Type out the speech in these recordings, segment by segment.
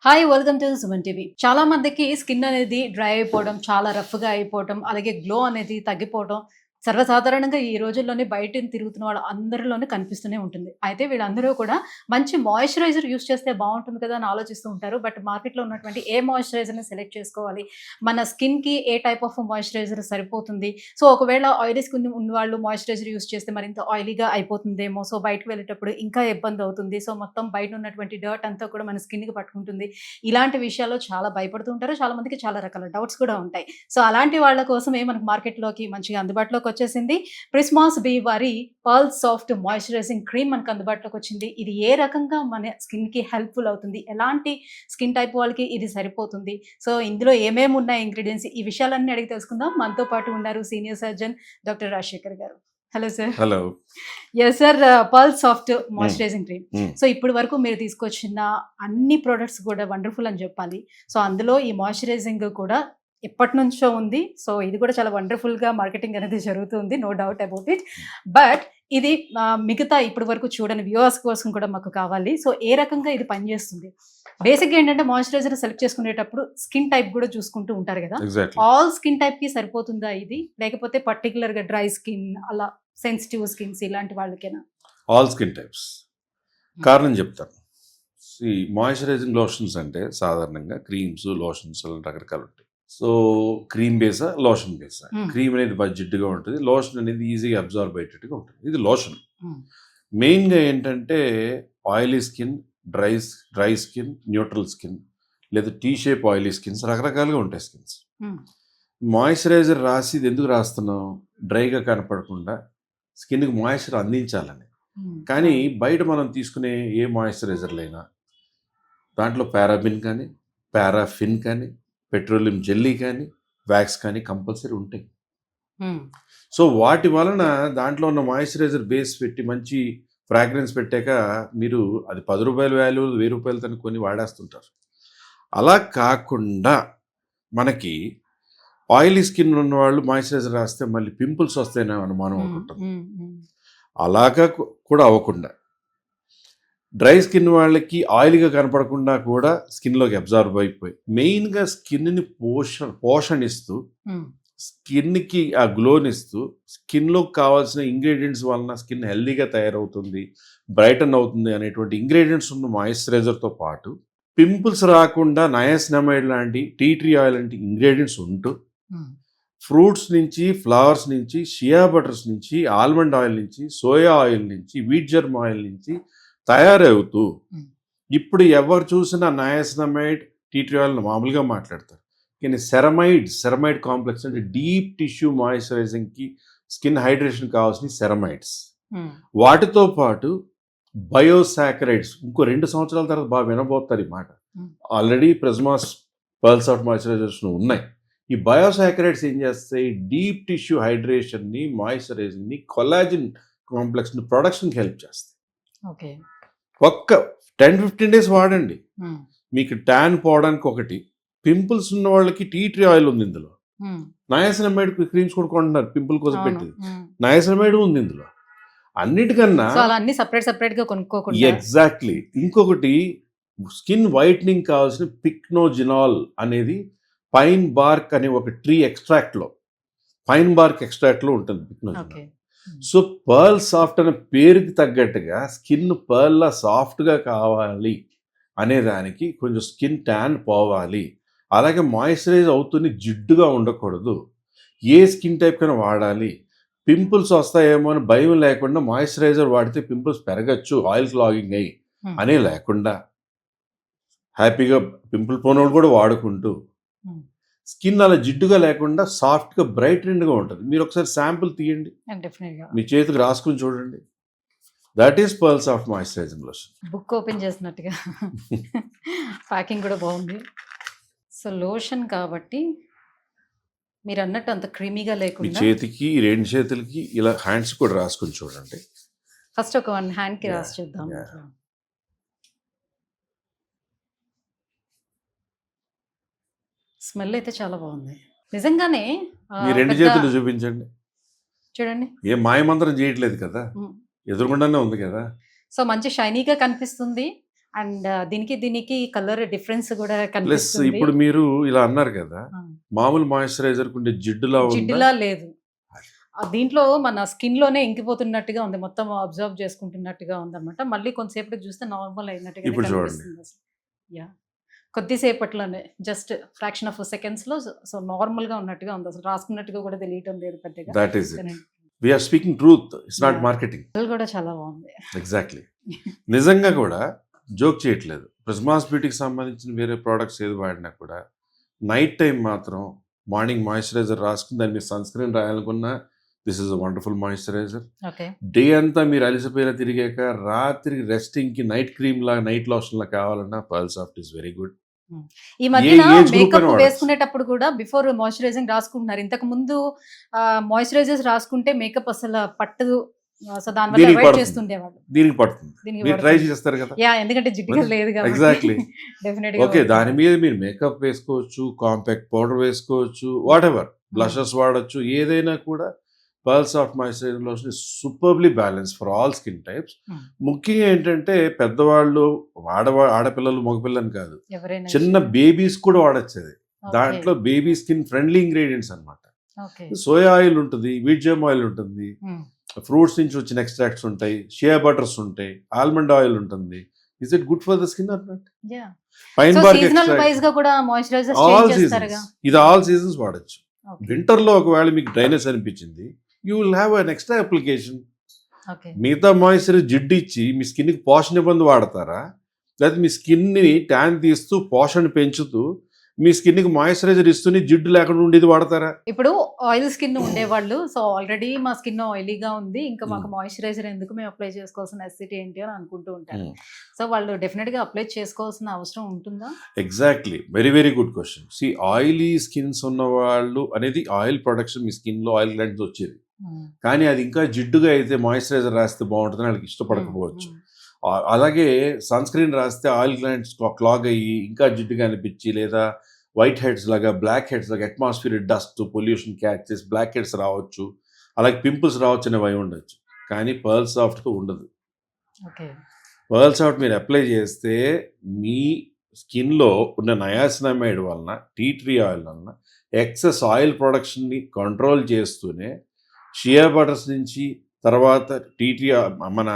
Hi welcome to Suman TV. చాలా మందికి skin అనేది డ్రై అయిపోవడం, చాలా రఫ్‌గా అయిపోవటం, అలాగే గ్లో అనేది తగ్గిపోవటం సర్వసాధారణంగా ఈ రోజుల్లోనే బయటన తిరుగుతున్న వాళ్ళ అందరిలోనే కనిపిస్తూనే ఉంటుంది. అయితే వీళ్ళందరూ కూడా మంచి మాయిశ్చరైజర్ యూజ్ చేస్తే బావుంటుంది కదా అని ఆలోచిస్తూ ఉంటారు. బట్ మార్కెట్‌లో ఉన్నటువంటి ఏ మాయిశ్చరైజర్‌ని సెలెక్ట్ చేసుకోవాలి? మన స్కిన్‌కి ఏ టైప్ ఆఫ్ మాయిశ్చరైజర్ సరిపోతుంది? సో, ఒకవేళ ఆయిలీ స్కిన్ ఉన్నవాళ్ళు మాయిశ్చరైజర్ యూజ్ చేస్తే మరింత ఆయిలీగా అయిపోతుందేమో. సో, బయటకి వెళ్ళేటప్పుడు ఇంకా ఇబ్బందవుతుంది. సో, మొత్తం బయట ఉన్నటువంటి డర్ట్ అంతా కూడా మన స్కిన్‌కి పట్టుకుంటుంది. ఇలాంటి విషయాల్లో చాలా భయపడుతూ ఉంటారు. చాలా మందికి చాలా రకాల డౌట్స్ కూడా ఉంటాయి. సో, అలాంటి వాళ్ళ కోసమే మనకు మార్కెట్‌లోకి మంచిగా అందుబాటులోకి వచ్చేసింది. ప్రిస్మాస్ బీ వారి పర్ల్ సాఫ్ట్ మాయిశ్చరైజింగ్ క్రీమ్ మనకు అందుబాటులోకి వచ్చింది. ఇది ఏ రకంగా మన స్కిన్‌కి హెల్ప్‌ఫుల్ అవుతుంది? ఎలాంటి స్కిన్ టైప్ వాళ్ళకి ఇది సరిపోతుంది? సో, ఇందులో ఏమేమి ఉన్నాయి ఇంగ్రీడియెంట్స్? ఈ విషయాలన్నీ అడిగి తెలుసుకుందాం. మనతో పాటు ఉన్నారు సీనియర్ సర్జన్ డాక్టర్ రాజశేఖర్ గారు. Hello sir. Hello. Yes sir. Pearl soft moisturising cream. So, ఇప్పటి వరకు మీరు తీసుకొచ్చిన అన్ని ప్రొడక్ట్స్ కూడా వండర్‌ఫుల్ అని చెప్పాలి. సో, అందులో ఈ మాయిశ్చరైజింగ్ కూడా ఎప్పటినుంచో ఉంది. సో, ఇది కూడా చాలా వండర్‌ఫుల్‌గా మార్కెటింగ్ అనేది జరుగుతుంది. No doubt about it. But ఇది మిగతా ఇప్పటి వరకు చూడని వ్యూవర్స్ కోసం కూడా మాకు కావాలి. సో, ఏ రకంగా ఇది పనిచేస్తుంది? బేసిక్‌గా ఏంటంటే మాయిశ్చరైజర్ సెలెక్ట్ చేసుకునేటప్పుడు స్కిన్ టైప్ కూడా చూసుకుంటూ ఉంటారు కదా! ఎగ్జాక్ట్‌లీ. ఆల్ స్కిన్ టైప్‌కి సరిపోతుందా ఇది? లేకపోతే పర్టిక్యులర్‌గా డ్రై స్కిన్ అలా సెన్సిటివ్ స్కిన్స్ ఇలాంటి వాళ్ళకేనా? All skin types. కారణం చెప్తాను. మాయిశ్చరైజింగ్ లోషన్స్ అంటే సాధారణంగా క్రీమ్స్, లోషన్స్ అలా రకరకాలు ఉంటాయి. సో, క్రీమ్ బేసా, లోషన్ బేసా. క్రీమ్ అనేది బాగా జిడ్డుగా ఉంటుంది. లోషన్ అనేది ఈజీగా అబ్జార్బ్ అయ్యేటట్టుగా ఉంటుంది. ఇది లోషన్. మెయిన్గా ఏంటంటే oily skin, dry skin, neutral skin లేదా టీ షేప్ ఆయిలీ స్కిన్స్ రకరకాలుగా ఉంటాయి స్కిన్స్. మాయిశ్చరైజర్ రాసి ఇది ఎందుకు రాస్తున్నాం? డ్రైగా కనపడకుండా స్కిన్కి మాయిశ్చర్ అందించాలని. కానీ బయట మనం తీసుకునే ఏ మాయిశ్చరైజర్లైనా దాంట్లో పారాబిన్ కానీ, పారాఫిన్ కానీ, పెట్రోలియం జెల్లీ కానీ, వ్యాక్స్ కానీ కంపల్సరీ ఉంటాయి. సో, వాటి వలన దాంట్లో ఉన్న మాయిశ్చరైజర్ బేస్ పెట్టి మంచి ఫ్రాగ్రెన్స్ పెట్టాక మీరు అది ₹10 వాల్యూ ₹1000 కొని వాడేస్తుంటారు. అలా కాకుండా మనకి ఆయిలీ స్కిన్ ఉన్న వాళ్ళు మాయిశ్చరైజర్ రాస్తే మళ్ళీ పింపుల్స్ వస్తాయనే అనుమానం ఉంటుంది. అలాగా కూడా అవ్వకుండా డ్రై స్కిన్ వాళ్ళకి ఆయిల్గా కనపడకుండా కూడా స్కిన్లోకి అబ్జార్బ్ అయిపోయి మెయిన్గా స్కిన్ని పోషణిస్తూ స్కిన్కి ఆ గ్లోనిస్తూ స్కిన్లోకి కావాల్సిన ఇంగ్రీడియంట్స్ వలన స్కిన్ హెల్దీగా తయారవుతుంది, బ్రైటన్ అవుతుంది అనేటువంటి ఇంగ్రీడియంట్స్ ఉన్న మాయిశ్చరైజర్తో పాటు పింపుల్స్ రాకుండా నయాసినమైడ్ లాంటి టీ ట్రీ ఆయిల్ లాంటి ఇంగ్రీడియంట్స్ ఉంటూ ఫ్రూట్స్ నుంచి, ఫ్లవర్స్ నుంచి, షియా బటర్స్ నుంచి, ఆల్మండ్ ఆయిల్ నుంచి, సోయా ఆయిల్ నుంచి, వీట్ జర్మ్ ఆయిల్ నుంచి తయారవుతూ ఇప్పుడు ఎవరు చూసినా నయాసినమైడ్, టీ ట్రీ ఆయిల్ మామూలుగా మాట్లాడతారు. కానీ సెరమైడ్ కాంప్లెక్స్ అంటే డీప్ టిష్యూ మాయిశ్చరైజింగ్కి స్కిన్ హైడ్రేషన్ కావాల్సిన సెరమైడ్స్, వాటితో పాటు బయోసాకరైడ్స్. ఇంకో 2 సంవత్సరాల తర్వాత బాగా వినబోతారు ఈ మాట. ఆల్రెడీ ప్రిస్మాస్ పర్ల్ సాఫ్ట్ మాయిశ్చరైజర్స్ ఉన్నాయి. ఈ బయోసాకరైడ్స్ ఏం చేస్తాయి? డీప్ టిష్యూ హైడ్రేషన్ని, మాయిశ్చరైజింగ్ని, కొలాజిన్ కాంప్లెక్స్ని ప్రొడక్షన్కి హెల్ప్ చేస్తాయి. ఓకే. ఒక్క 10-15 డేస్ వాడండి, మీకు ట్యాన్ పోవడానికి ఒకటి. పింపుల్స్ ఉన్న వాళ్ళకి టీ ట్రీ ఆయిల్ ఉంది ఇందులో. నయాసినమైడ్ క్రీమ్స్ కూడా కొంటున్నారు పింపుల్ కోసం పెట్టింది, నయాసినమైడ్ ఉంది ఇందులో. అన్నిటికన్నా సెపరేట్ గా కొనుక్కోకుండా. ఎగ్జాక్ట్లీ. ఇంకొకటి స్కిన్ వైట్నింగ్ కావాల్సిన పిక్నోజినాల్ అనేది పైన్ బార్క్ అనే ఒక ట్రీ ఎక్స్ట్రాక్ట్లో, పైన్ బార్క్ ఎక్స్ట్రాక్ట్లో ఉంటుంది పిక్నోజినాల్. సో, పర్ల్ సాఫ్ట్ అనే పేరుకి తగ్గట్టుగా స్కిన్ పర్ల్లా సాఫ్ట్గా కావాలి అనేదానికి కొంచెం స్కిన్ ట్యాన్ పోవాలి, అలాగే మాయిశ్చరైజ్ అవుతుంది, జిడ్డుగా ఉండకూడదు, ఏ స్కిన్ టైప్ కైనా వాడాలి, పింపుల్స్ వస్తాయేమో అని భయం లేకుండా మాయిశ్చరైజర్ వాడితే పింపుల్స్ పెరగచ్చు ఆయిల్ క్లాగింగ్ అయ్యి అనే లేకుండా హ్యాపీగా పింపుల్ పోనోడు కూడా వాడుకుంటూ స్కిన్ అలా జిడ్డుగా లేకుండా సాఫ్ట్గా బ్రైట్గా ఉంటుంది. మీరు ఒకసారి శాంపుల్ తీయండి, మీ చేతికి రాసుకుని చూడండి. That is pearl soft moisturising lotion. Book open చేసినట్టుగా ప్యాకింగ్ కూడా బాగుంది. సో, లోషన్ కాబట్టి మీరు అన్నట్టు అంత క్రీమీగా మీ లేకుండా చేతికి 2 చేతులకి ఇలా హ్యాండ్స్ కూడా రాసుకుని చూడండి. ఫస్ట్ ఒక 1 హ్యాండ్కి రాసి చూద్దాం. స్మెల్ అయితే చాలా బాగుంది నిజంగానే. మీ 2 చేతులు చూపించండి. చూడండి, ఏ మాయమంత్రం చేయట్లేదు కదా, ఎదురుగుండానే ఉంది కదా. సో, మంచి షైనీగా కనిపిస్తుంది. అండ్ దీనికి కలర్ డిఫరెన్స్ కూడా ప్లస్ కనిపిస్తుంది. ఇప్పుడు మీరు ఇలా అన్నారు కదా, ఆ, మామూలు మాయిశ్చరైజర్ కుండే జిడ్డులా ఉందా? జిడ్డులా లేదు. దీంట్లో మన స్కిన్ లోనే ఇంకిపోతున్నట్టుగా ఉంది, మొత్తం అబ్జర్వ్ చేసుకుంటున్నట్టుగా ఉంది అనమాట. మళ్ళీ కొంతసేపటికి చూస్తే నార్మల్ అయినట్టుగా ఇప్పుడు చూడండి. కనిపిస్తుంది అసలు. యా, కొద్దిసేపట్లోనే జస్ట్ ఫ్రాక్షన్ ఆఫ్ సెకండ్స్ లో సో నార్మల్ గా ఉన్నట్టుగా ఉంది, అసలు రాసుకున్నట్టుగా కూడా తెలియటం లేదు పెద్దగా. That is it. We're speaking truth, it's not Yeah. Marketing. Colour కూడా చాలా బాగుంది. ఎగ్జాక్ట్లీ. నిజంగా కూడా జోక్ చేయట్లేదు. ప్రిజ్మాస్ బ్యూటీకి సంబంధించిన వేరే ప్రోడక్ట్స్ ఏది వాడినా కూడా నైట్ టైం మాత్రం మార్నింగ్ మాయిశ్చరైజర్ రాసుకుని దాని మీద సన్ స్క్రీన్ రాయాలనుకున్నా this is a wonderful moisturiser. Okay, day అంతా మీరు అలసిపోయిన తిరిగాక రాత్రి రెస్టింగ్కి నైట్ క్రీమ్ లా నైట్ లోషన్ లా కావాలన్నా Pearl Soft is very good. ఈ మధ్యన age group మేకప్ అని వాడొచ్చు. వేసుకునేటప్పుడు కూడా బిఫోర్ మాయిశ్చరైజింగ్ రాసుకుంటున్నారు. ఇంతకు ముందు మాయిశ్చరైజర్స్ రాసుకుంటే మేకప్ అసలు పట్టదు, సో దానివల్ల దీనికి అవాయిడ్ పడుతుంది. చేస్తుండేవాళ్ళు. దీనికి పడుతుంది. దీనికి మీరు ట్రై పడుతుంది. చేస్తారు కదా. యా, ఎందుకంటే జిడ్డుగా లేదు కాబట్టి. ఎగ్జాక్ట్లీ. డెఫినెట్ ఓకే, దాని మీద మీరు మేకప్ వేసుకోవచ్చు, కాంపాక్ట్ పౌడర్ వేసుకోవచ్చు, వాట్ ఎవర్, బ్లషెస్ వాడచ్చు, ఏదైనా కూడా pearl soft moisturiser lotion is superbly balance for all skin types. ముఖ్యంగా ఏంటంటే పెద్దవాళ్ళు, ఆడపిల్లలు, మగపిల్లని కాదు, ఎవరైనా చిన్న బేబీస్ కూడా వాడచ్చు. అది దాంట్లో బేబీ స్కిన్ ఫ్రెండ్లీ ఇంగ్రీడియంట్స్ అన్నమాట. ఓకే. సోయా ఆయిల్ ఉంటుంది, వీట్ జెమ్ ఆయిల్ ఉంటుంది, ఫ్రూట్స్ నుంచి వచ్చిన ఎక్స్ట్రాక్ట్స్ ఉంటాయి, షియా బటర్స్ ఉంటాయి, ఆల్మండ్ ఆయిల్ ఉంటుంది. Is it good for the skin or not? Yeah, pine so bark seasonal wise extract గా కూడా మాయిశ్చరైజర్స్ ఆల్ చేంజ్ చేస్తారుగా. సీజన్స్. ఇది ఆల్ సీజన్స్ వాడచ్చు. ఓకే. వింటర్ లో ఒకవేళ మీకు డ్రైనెస్ అనిపించింది, you will have an extra application. Okay. మిగతా మాయిశ్చరైజర్ జిడ్డు ఇచ్చి మీ స్కిన్ కి పోషణ ఇబ్బంది వాడతారా, లేకపోతే మీ స్కిన్ ని ట్యాన్ తీస్తూ పోషణ పెంచుతూ మీ స్కిన్ కి మాయిశ్చరైజర్ ఇస్తూనే జిడ్డు లేకుండా ఉండేది వాడతారా? ఇప్పుడు ఆయిల్ స్కిన్ ఉండేవాళ్ళు, సో ఆల్రెడీ మా స్కిన్ ఆయిలీగా ఉంది, ఇంకా మాకు మాయిశ్చరైజర్ ఎందుకు, మేము అప్లై చేసుకోవాల్సిన నెసెసిటీ ఏంటి అని అనుకుంటూ ఉంటారు. సో వాళ్ళు డెఫినెట్ గా అప్లై చేసుకోవాల్సిన అవసరం ఉంటుందా? Exactly, very very good question. See, oily skins ఉన్న వాళ్ళు అనేది ఆయిల్ ప్రొడక్షన్ మీ స్కిన్ లో ఆయిల్ గ్లాండ్స్ వచ్చేది, కానీ అది ఇంకా జిడ్డుగా అయితే మాయిశ్చరైజర్ రాస్తే బాగుంటుందని వాళ్ళకి ఇష్టపడకపోవచ్చు. అలాగే సన్ స్క్రీన్ రాస్తే ఆయిల్ గ్లాండ్స్ క్లాగ్ అయ్యి ఇంకా జిడ్డుగా అనిపించి, లేదా వైట్ హెడ్స్ లాగా, బ్లాక్ హెడ్స్ లాగా, అట్మాస్ఫియర్ డస్ట్ పొల్యూషన్ క్యాచ్ చేసి బ్లాక్ హెడ్స్ రావచ్చు, అలాగే పింపుల్స్ రావచ్చు అనేవి అయి ఉండొచ్చు. కానీ పర్ల్ సాఫ్ట్తో ఉండదు. ఓకే. పర్ల్ సాఫ్ట్ మీరు అప్లై చేస్తే మీ స్కిన్లో ఉన్న నయాసినమైడ్ వలన, టీ ట్రీ ఆయిల్ వలన ఎక్సెస్ ఆయిల్ ప్రొడక్షన్ని కంట్రోల్ చేస్తూనే షియా బటర్స్ నుంచి, తర్వాత టీ ట్రీ మన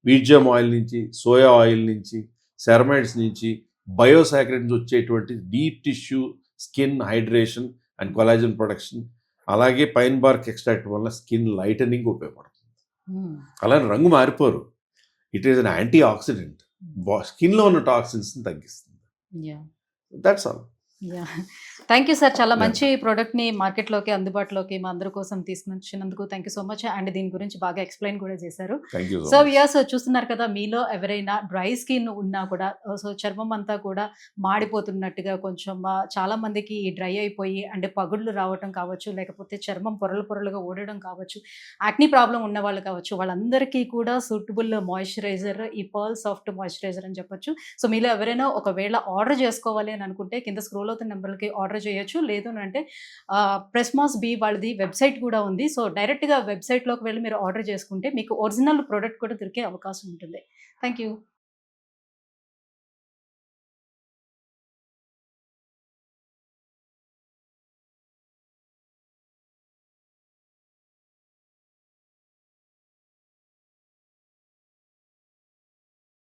వీట్ జెమ్ ఆయిల్ నుంచి, సోయా ఆయిల్ నుంచి, సెరమైడ్స్ నుంచి, బయోసాకరైడ్ నుంచి వచ్చేటువంటి deep tissue skin hydration and collagen production, అలాగే పైన్ బార్క్ ఎక్స్ట్రాక్ట్ వల్ల స్కిన్ లైటనింగ్ ఉపయోగపడుతుంది. అలానే రంగు మారిపోరు. It is an antioxidant, స్కిన్లో ఉన్న టాక్సిన్స్ని తగ్గిస్తుంది. That's all. Thank you sir, చాలా మంచి ప్రోడక్ట్ ని మార్కెట్ లోకి అందుబాటులోకి మా అందరి కోసం తీసుకొచ్చినందుకు thank you so much. And దీని గురించి బాగా ఎక్స్ప్లెయిన్ కూడా చేశారు. సో వ్యూయర్స్ చూస్తున్నారు కదా, మీలో ఎవరైనా డ్రై స్కిన్ ఉన్నా కూడా, సో చర్మం అంతా కూడా మాడిపోతున్నట్టుగా కొంచెం చాలా మందికి డ్రై అయిపోయి అంటే పగుళ్ళు రావటం కావచ్చు, లేకపోతే చర్మం పొరలు పొరలుగా ఓడడం కావచ్చు, యాక్నీ ప్రాబ్లం ఉన్న వాళ్ళు కావచ్చు, వాళ్ళందరికీ కూడా సూటబుల్ మాయిశ్చరైజర్ ఈ పర్ల్ సాఫ్ట్ మాయిశ్చరైజర్ అని చెప్పొచ్చు. సో మీలో ఎవరైనా ఒకవేళ ఆర్డర్ చేసుకోవాలి అని అనుకుంటే కింద స్క్రోల్ అవుతున్న నెంబర్కి ఆర్డర్ చేయొచ్చు. లేదు అంటే ప్రెస్మాస్ బీ వాళ్ళది వెబ్సైట్ కూడా ఉంది. సో డైరెక్ట్గా వెబ్సైట్లోకి వెళ్ళి మీరు ఆర్డర్ చేసుకుంటే మీకు ఒరిజినల్ ప్రోడక్ట్ కూడా దొరికే అవకాశం ఉంటుంది. Thank you.